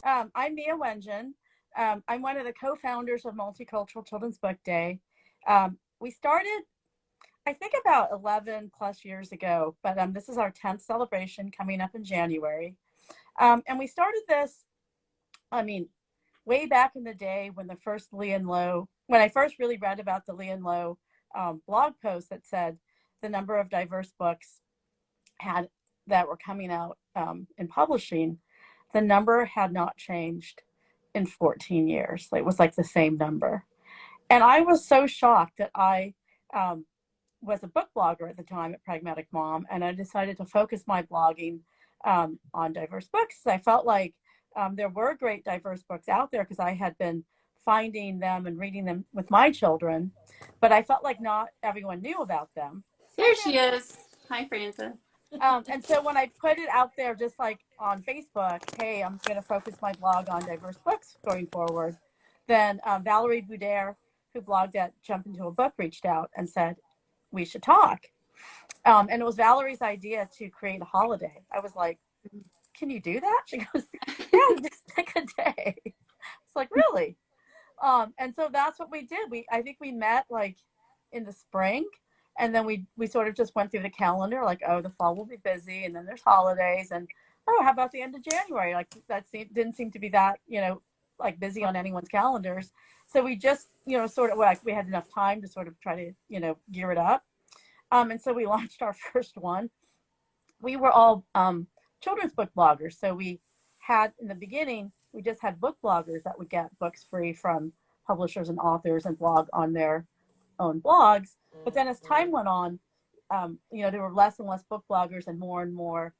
I'm Mia Wengen. I'm one of the co-founders of Multicultural Children's Book Day. We started, I think, about 11 plus years ago, but this is our 10th celebration coming up in January. And we started this, I mean, way back in the day when the first when I first really read about the Lee and Low blog post that said the number of diverse books that were coming out in publishing, the number had not changed in 14 years. It was like the same number. And I was so shocked that I was a book blogger at the time at Pragmatic Mom, and I decided to focus my blogging on diverse books. I felt like there were great diverse books out there because I had been finding them and reading them with my children, but I felt like not everyone knew about them. There she is. Hi, Frances. And so when I put it out there, just like on Facebook, hey, I'm going to focus my blog on diverse books going forward, then Valerie Boudère, who blogged at Jump Into a Book, reached out and said, we should talk. And it was Valerie's idea to create a holiday. I was like, can you do that? She goes, yeah, just pick a day. It's like, really? And so that's what we did. I think we met like in the spring. And then we sort of just went through the calendar, like, oh, the fall will be busy, and then there's holidays, and oh, how about the end of January? Like didn't seem to be that, like busy on anyone's calendars. So we just, sort of like we had enough time to sort of try to, gear it up. And so we launched our first one. We were all children's book bloggers. So we had, in the beginning, we just had book bloggers that would get books free from publishers and authors and blog on their own blogs. But then as time went on, there were less and less book bloggers and more,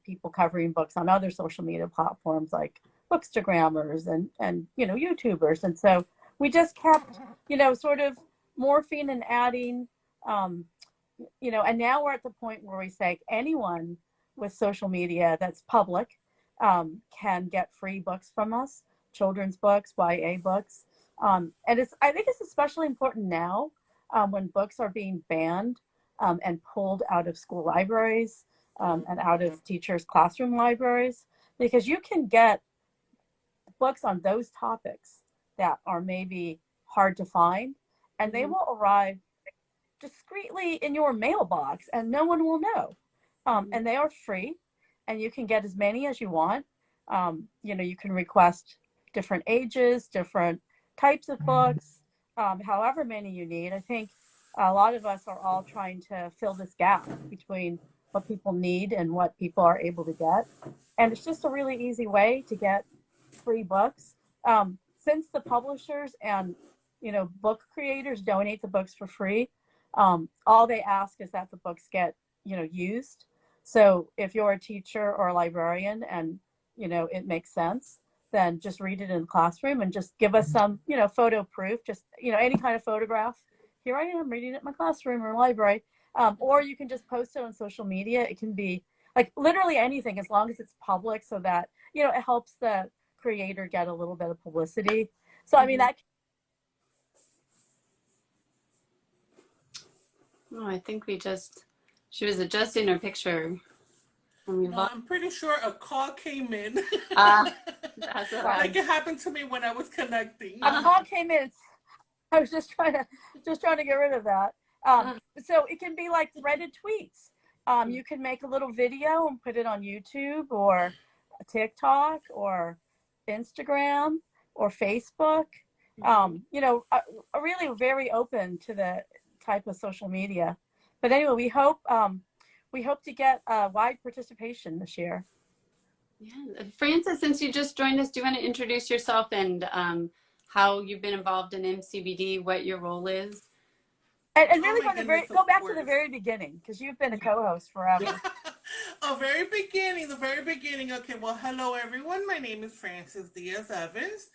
people covering books on other social media platforms like Bookstagrammers and YouTubers. And so we just kept, sort of morphing and adding, and now we're at the point where we say anyone with social media that's public can get free books from us, children's books, YA books. And I think it's especially important now when books are being banned and pulled out of school libraries and out of teachers' classroom libraries, because you can get books on those topics that are maybe hard to find, and they will arrive discreetly in your mailbox and no one will know. And they are free, and you can get as many as you want. You can request different ages, different types of books, however many you need. I think a lot of us are all trying to fill this gap between what people need and what people are able to get. And it's just a really easy way to get free books. Since the publishers and, book creators donate the books for free, all they ask is that the books get, used. So if you're a teacher or a librarian and, it makes sense, then just read it in the classroom and just give us some, photo proof, just, any kind of photograph. Here I am reading it in my classroom or library. Or you can just post it on social media. It can be like literally anything, as long as it's public, so that, it helps the creator get a little bit of publicity. So, I mean, that. Oh, I think she was adjusting her picture. No, I'm pretty sure a call came in. That's like it happened to me when I was connecting. A call came in. I was just trying to get rid of that. So it can be like threaded tweets. You can make a little video and put it on YouTube or TikTok or Instagram or Facebook. Really very open to the type of social media. But anyway, we hope to get wide participation this year. Yeah, Frances, since you just joined us, do you want to introduce yourself and how you've been involved in MCBD, what your role is? And really go back to the very beginning, because you've been a co-host forever. The very beginning. Okay, well, hello everyone. My name is Frances Diaz Evans.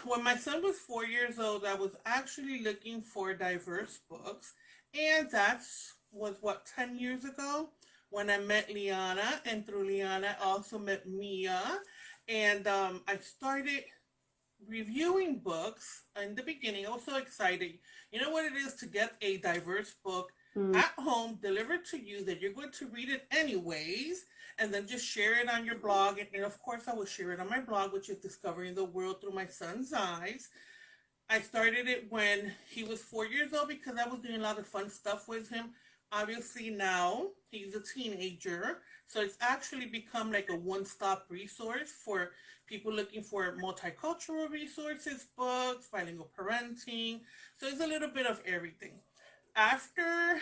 When my son was 4 years old, I was actually looking for diverse books, and was 10 years ago when I met Leanna, and through Leanna I also met Mia, and I started reviewing books. In the beginning, I was so excited. You know what it is to get a diverse book at home, delivered to you, that you're going to read it anyways, and then just share it on your blog. And of course, I will share it on my blog, which is Discovering the World Through My Son's Eyes. I started it when he was 4 years old because I was doing a lot of fun stuff with him. Obviously now he's a teenager, so it's actually become like a one-stop resource for people looking for multicultural resources, books, bilingual parenting. So it's a little bit of everything. After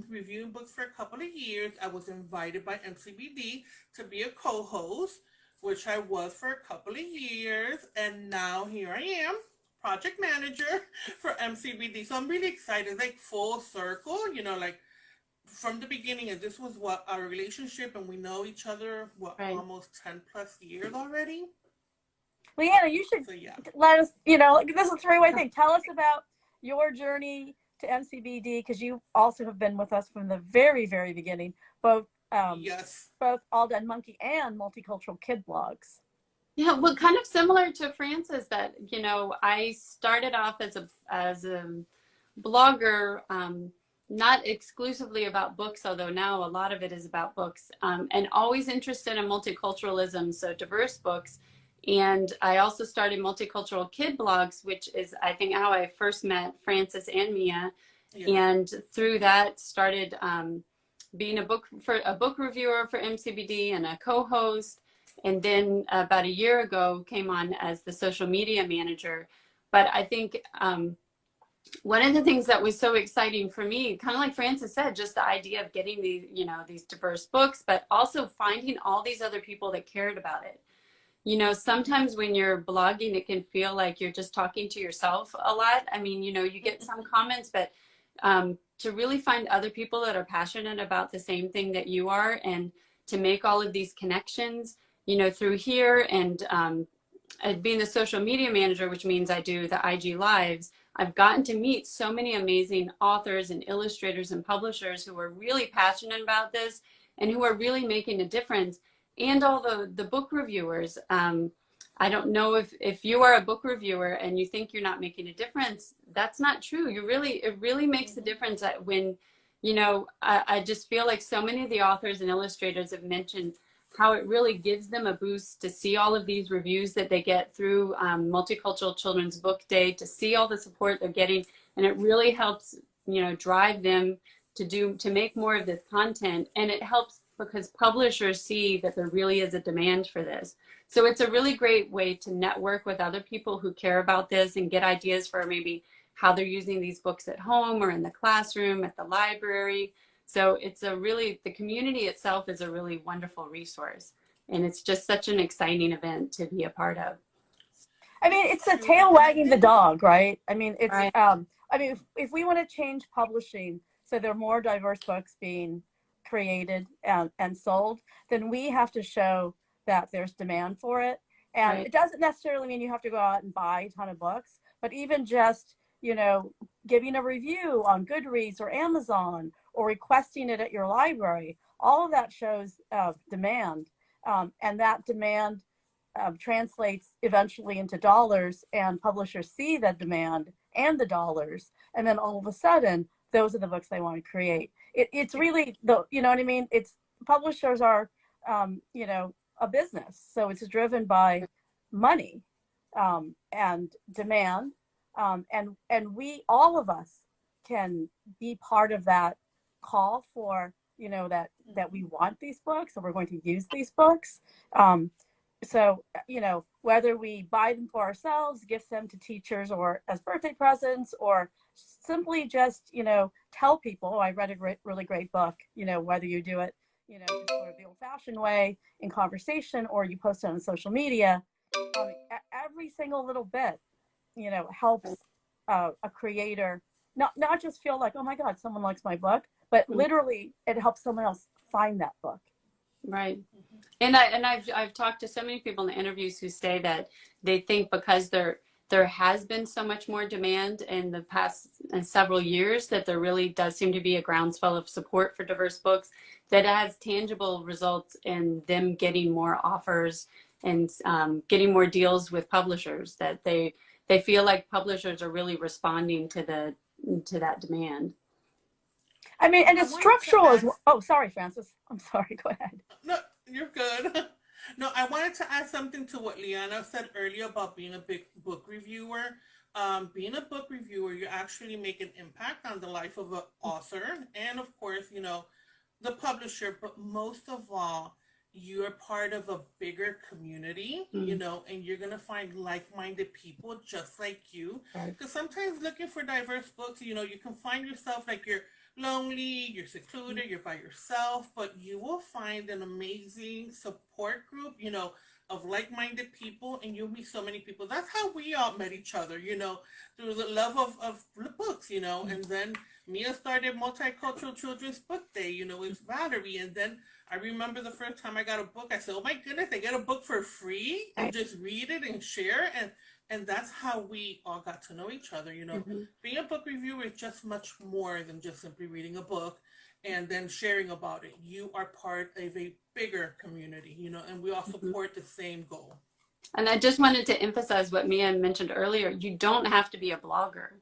reviewing books for a couple of years, I was invited by MCBD to be a co-host, which I was for a couple of years, and now here I am, project manager for MCBD. So I'm really excited. It's like full circle, like from the beginning, and this was what our relationship, and we know each other Right. almost 10 plus years already. Leanna, you should let us, this is a three-way thing. Tell us about your journey to MCBD, because you also have been with us from the very, very beginning, both yes, both All Dead Monkey and Multicultural Kid blogs. Yeah, well, kind of similar to Francis, that I started off as a blogger, not exclusively about books, although now a lot of it is about books, and always interested in multiculturalism, so diverse books. And I also started Multicultural Kid blogs, which is, I think, how I first met Francis and Mia. Yes. And through that started being a book reviewer for MCBD and a co-host. And then about a year ago came on as the social media manager. But I think one of the things that was so exciting for me, kind of like Francis said, just the idea of getting these diverse books, but also finding all these other people that cared about it. Sometimes when you're blogging, it can feel like you're just talking to yourself a lot. I mean, you get some comments, but to really find other people that are passionate about the same thing that you are, and to make all of these connections, through here, and being the social media manager, which means I do the IG lives, I've gotten to meet so many amazing authors and illustrators and publishers who are really passionate about this and who are really making a difference. And all the book reviewers. I don't know if you are a book reviewer and you think you're not making a difference, that's not true. It really makes a difference that when, I just feel like so many of the authors and illustrators have mentioned how it really gives them a boost to see all of these reviews that they get through Multicultural Children's Book Day, to see all the support they're getting. And it really helps, drive them to make more of this content. And it helps because publishers see that there really is a demand for this. So it's a really great way to network with other people who care about this and get ideas for maybe how they're using these books at home or in the classroom, at the library. So the community itself is a really wonderful resource. And it's just such an exciting event to be a part of. I mean, it's a tail wagging the dog, right? I mean, it's, right. If we want to change publishing so there are more diverse books being created and sold, then we have to show that there's demand for it. And right. It doesn't necessarily mean you have to go out and buy a ton of books, but even just, giving a review on Goodreads or Amazon or requesting it at your library, all of that shows demand. And that demand translates eventually into dollars, and publishers see that demand and the dollars. And then all of a sudden, those are the books they want to create. It's really you know what I mean? It's publishers are, a business. So it's driven by money and demand. And we, all of us, can be part of that call for, that we want these books and we're going to use these books. So, whether we buy them for ourselves, gift them to teachers or as birthday presents, or simply just, tell people, I read a really great book, whether you do it, just sort of the old fashioned way in conversation, or you post it on social media, every single little bit, helps a creator not just feel like, oh my God, someone likes my book, but literally it helps someone else find that book. Right. And I've talked to so many people in the interviews who say that they think because there has been so much more demand in the past several years, that there really does seem to be a groundswell of support for diverse books, that has tangible results in them getting more offers and getting more deals with publishers, that they feel like publishers are really responding to that demand. I mean, and I it's wanted to structural as well. ask. Oh, sorry, Francis. I'm sorry. Go ahead. No, you're good. No, I wanted to add something to what Leanna said earlier about being a big book reviewer. Being a book reviewer, you actually make an impact on the life of an author, and of course, the publisher. But most of all, you're part of a bigger community, Mm, and you're gonna find like-minded people just like you. right. Because sometimes looking for diverse books, you can find yourself like you're lonely, you're secluded, you're by yourself, but you will find an amazing support group, of like-minded people, and you'll meet so many people. That's how we all met each other, through the love of books, and then Mia started Multicultural Children's Book Day, with Valerie, and then I remember the first time I got a book, I said, oh my goodness, I get a book for free and Right. just read it and share, and that's how we all got to know each other. Mhm. Being a book reviewer is just much more than just simply reading a book and then sharing about it. You are part of a bigger community, and we all Mhm. support the same goal. And I just wanted to emphasize what Mia mentioned earlier. You don't have to be a blogger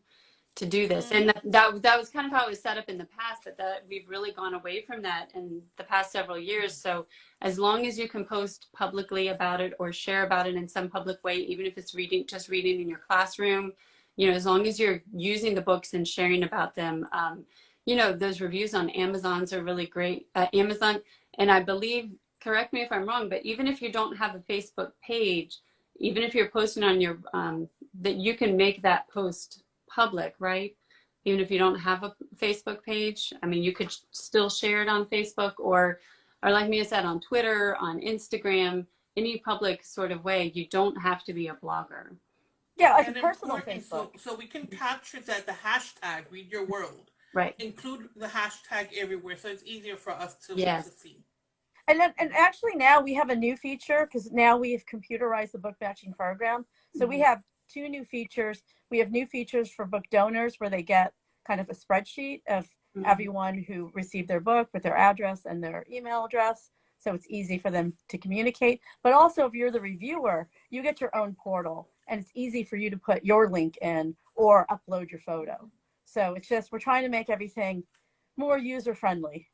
to do this. Mm-hmm. And that was kind of how it was set up in the past, but that we've really gone away from that in the past several years. So as long as you can post publicly about it or share about it in some public way, even if it's just reading in your classroom, as long as you're using the books and sharing about them, those reviews on Amazon's are really great. Amazon, and I believe, correct me if I'm wrong, but even if you don't have a Facebook page, even if you're posting on your, that you can make that post public, right? Even if you don't have a Facebook page, I mean, you could still share it on Facebook or like Mia said, on Twitter, on Instagram, any public sort of way. You don't have to be a blogger. Yeah, like a And personal important, Facebook. so we can capture that the hashtag read your world, Right. include the hashtag everywhere, so it's easier for us to Yes. see. And actually now we have a new feature because now we've computerized the book batching program. So we Mhm. have two new features. We have new features for book donors where they get kind of a spreadsheet of Mhm. everyone who received their book with their address and their email address. So it's easy for them to communicate. But also if you're the reviewer, you get your own portal and it's easy for you to put your link in or upload your photo. So it's just, we're trying to make everything more user friendly.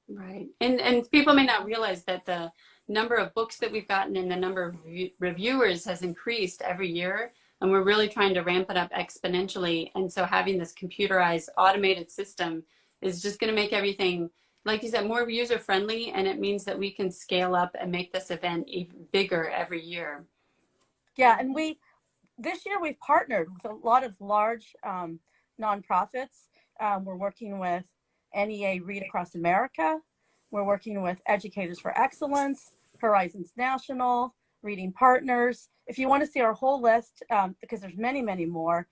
Right. And people may not realize that the number of books that we've gotten and the number of reviewers has increased every year. And we're really trying to ramp it up exponentially. And so having this computerized automated system is just going to make everything, like you said, more user friendly. And it means that we can scale up and make this event even bigger every year. Yeah, and this year we've partnered with a lot of large nonprofits. We're working with NEA Read Across America. We're working with Educators for Excellence, Horizons National, Reading Partners. If you want to see our whole list, because there's many, many more,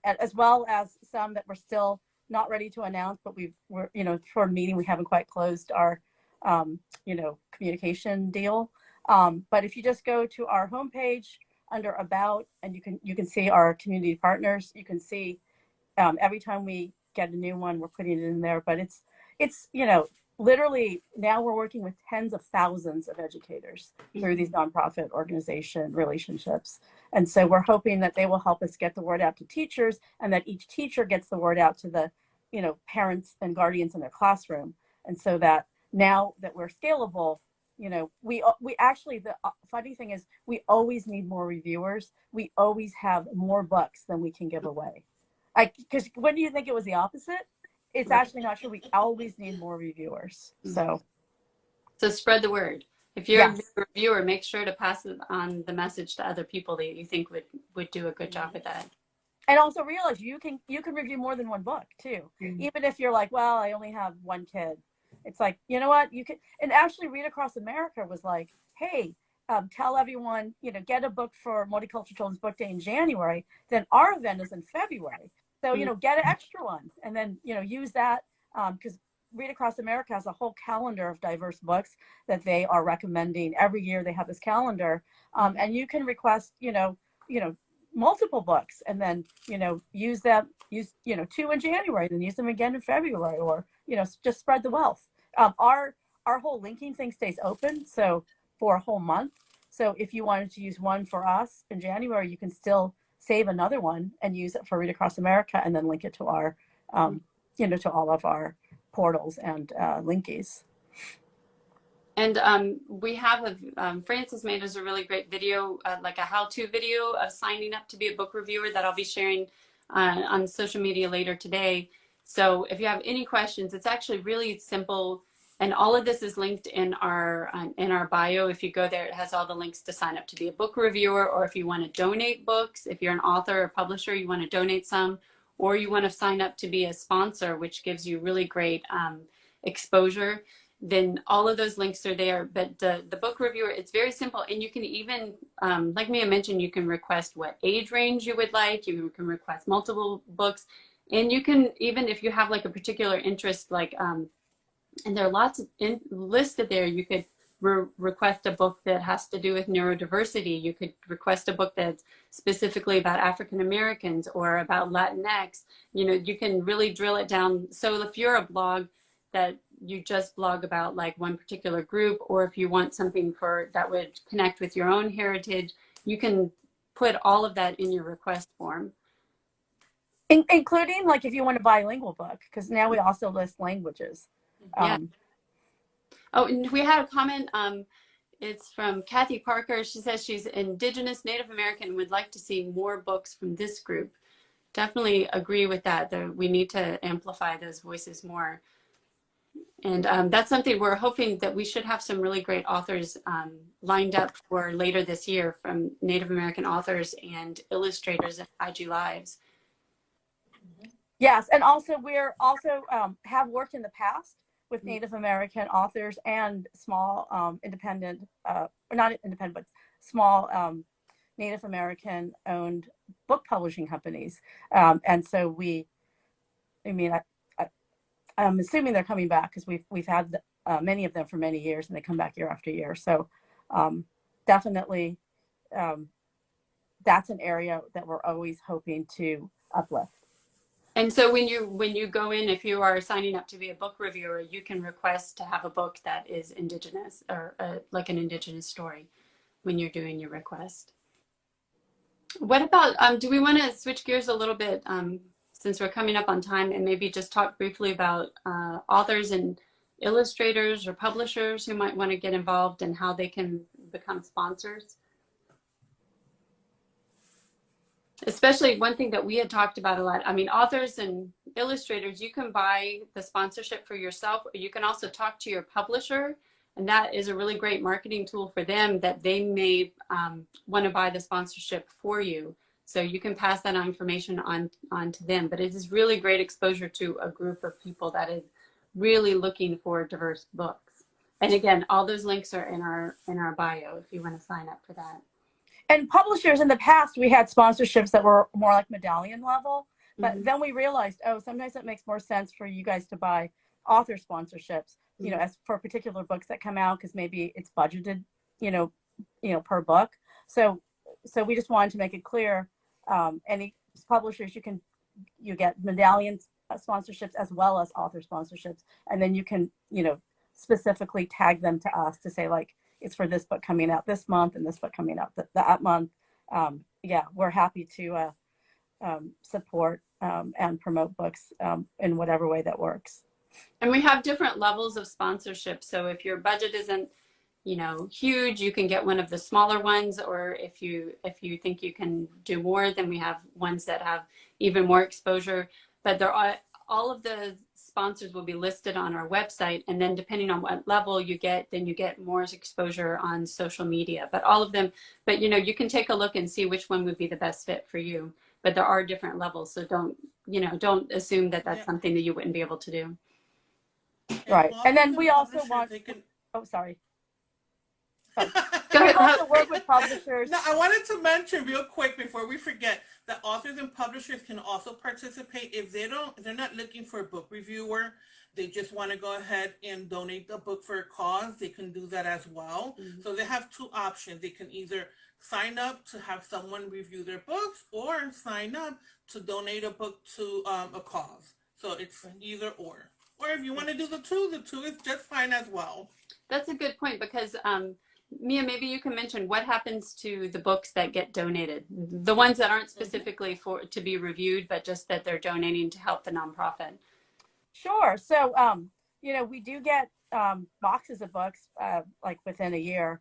as well as some that we're still not ready to announce, but we're for a meeting, we haven't quite closed our, communication deal. But if you just go to our homepage, under about, and you can see our community partners. You can see every time we get a new one, we're putting it in there. But it's literally now we're working with tens of thousands of educators through these nonprofit organization relationships, and so we're hoping that they will help us get the word out to teachers, and that each teacher gets the word out to the parents and guardians in their classroom, and so that now that we're scalable. We actually, the funny thing is we always need more reviewers. We always have more books than we can give away. Because when do you think it was the opposite? It's Right. actually not true. We always need more reviewers. So Spread the word. If you're yes. a reviewer, make sure to pass it on the message to other people that you think would do a good job at that. And also realize you can review more than one book too. Mm-hmm. Even if you're like, well, I only have one kid. It's like, you know what, you can. And actually Read Across America was like, hey, tell everyone, get a book for Multicultural Children's Book Day in January. Then our event is in February. So, get an extra one and then, use that because Read Across America has a whole calendar of diverse books that they are recommending. Every year they have this calendar and you can request, multiple books and then, use 2 in January, then use them again in February or, just spread the wealth. Our whole linking thing stays open. So for a whole month. So if you wanted to use one for us in January, you can still save another one and use it for Read Across America and then link it to our, to all of our portals and linkies. And we have Frances made us a really great video, like a how-to video of signing up to be a book reviewer that I'll be sharing on social media later today. So if you have any questions, it's actually really simple. And all of this is linked in our bio. If you go there, it has all the links to sign up to be a book reviewer, or if you want to donate books, if you're an author or publisher, you want to donate some, or you want to sign up to be a sponsor, which gives you really great exposure, then all of those links are there. But the book reviewer, it's very simple. And you can even, like Mia mentioned, you can request what age range you would like. You can request multiple books. And you can, even if you have like a particular interest, like, and there are lots of listed there, you could request a book that has to do with neurodiversity. You could request a book that's specifically about African Americans or about Latinx. You know, you can really drill it down. So if you're a blog that you just blog about like one particular group, or if you want something that would connect with your own heritage, you can put all of that in your request form. Including like if you want a bilingual book, because now we also list languages. Yeah. Oh, and we had a comment. It's from Kathy Parker. She says she's Indigenous Native American and would like to see more books from this group. Definitely agree with that. We need to amplify those voices more. And that's something we're hoping that we should have some really great authors lined up for later this year, from Native American authors and illustrators at IG Lives. Yes, and also we're also have worked in the past with Native American authors and small independent, or not independent, but small Native American owned book publishing companies. And so I'm assuming they're coming back, because we've had many of them for many years, and they come back year after year. So definitely that's an area that we're always hoping to uplift. And so when you go in, if you are signing up to be a book reviewer, you can request to have a book that is Indigenous, or like an Indigenous story when you're doing your request. What about, do we want to switch gears a little bit, since we're coming up on time, and maybe just talk briefly about authors and illustrators or publishers who might want to get involved and how they can become sponsors? Especially one thing that we had talked about a lot. I mean, authors and illustrators, you can buy the sponsorship for yourself, or you can also talk to your publisher, and that is a really great marketing tool for them, that they may want to buy the sponsorship for you. So you can pass that information on to them. But it is really great exposure to a group of people that is really looking for diverse books. And again, all those links are in our bio if you want to sign up for that. And publishers, in the past, we had sponsorships that were more like medallion level, but then we realized, oh, sometimes it makes more sense for you guys to buy author sponsorships, you know, as for particular books that come out, because maybe it's budgeted, you know, per book. So we just wanted to make it clear, any publishers, you get medallion sponsorships as well as author sponsorships, and then you can, you know, specifically tag them to us to say, like, it's for this book coming out this month and this book coming out that month. Yeah, we're happy to support and promote books in whatever way that works. And we have different levels of sponsorship. So if your budget isn't, you know, huge, you can get one of the smaller ones, or if you think you can do more, then we have ones that have even more exposure. But there are, all of the sponsors will be listed on our website, and then depending on what level you get, then you get more exposure on social media. But all of them, but you know, you can take a look and see which one would be the best fit for you. But there are different levels, so don't assume that that's something that you wouldn't be able to do. Right, and then we also want. Oh, sorry. Go ahead. We also work with publishers. No, I wanted to mention real quick before we forget that authors and publishers can also participate if they're not looking for a book reviewer. They just want to go ahead and donate the book for a cause. They can do that as well. Mm-hmm. So they have two options. They can either sign up to have someone review their books, or sign up to donate a book to a cause. So it's either or. Or if you want to do the two is just fine as well. That's a good point, because Mia, maybe you can mention what happens to the books that get donated, the ones that aren't specifically to be reviewed, but just that they're donating to help the nonprofit. Sure. So, we do get boxes of books like within a year.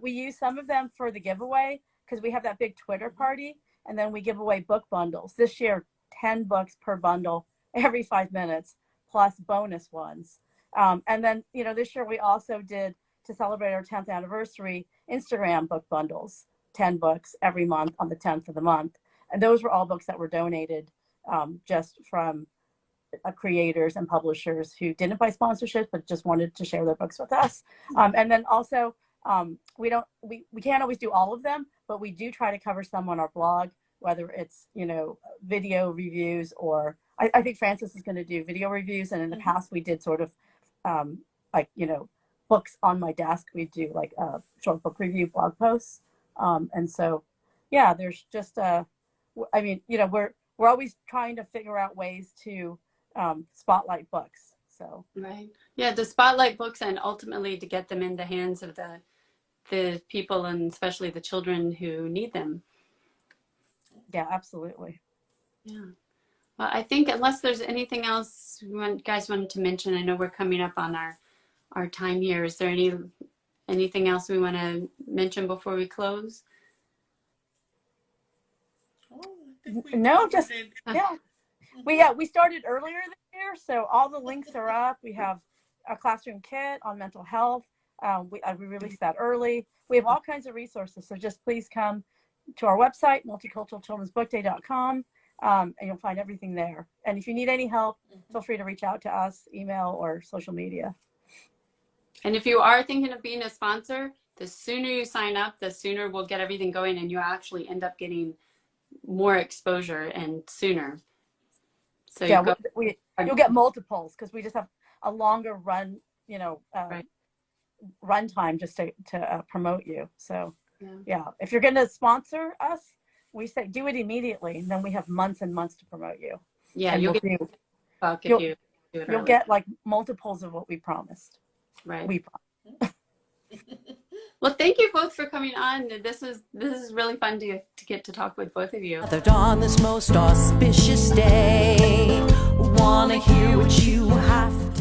We use some of them for the giveaway because we have that big Twitter party, and then we give away book bundles. This year, 10 books per bundle every 5 minutes, plus bonus ones. And then, this year we also did, to celebrate our 10th anniversary, Instagram book bundles, 10 books every month on the 10th of the month. And those were all books that were donated just from creators and publishers who didn't buy sponsorships but just wanted to share their books with us. And then also, we can't always do all of them, but we do try to cover some on our blog, whether it's video reviews, or I think Frances is going to do video reviews, and in the past we did sort of books on my desk. We do like a short book review blog posts, and so there's just we're always trying to figure out ways to spotlight books. So right, to spotlight books and ultimately to get them in the hands of the people, and especially the children who need them. Yeah, absolutely. Yeah. Well, I think unless there's anything else you guys wanted to mention, I know we're coming up on our time here. Is there anything else we want to mention before we close? No, just we started earlier this year, so all the links are up. We have a classroom kit on mental health. We released that early. We have all kinds of resources, so just please come to our website, multiculturalchildrensbookday.com, and you'll find everything there. And if you need any help, feel free to reach out to us, email or social media. And if you are thinking of being a sponsor, the sooner you sign up, the sooner we'll get everything going, and you actually end up getting more exposure and sooner. So you'll get multiples because we just have a longer run, run time just to promote you. So if you're going to sponsor us, we say do it immediately, and then we have months and months to promote you. Yeah, and you'll get like multiples of what we promised. Right. We promised. Well, thank you both for coming on. This is really fun to get to talk with both of you. On this most auspicious day, wanna hear what you have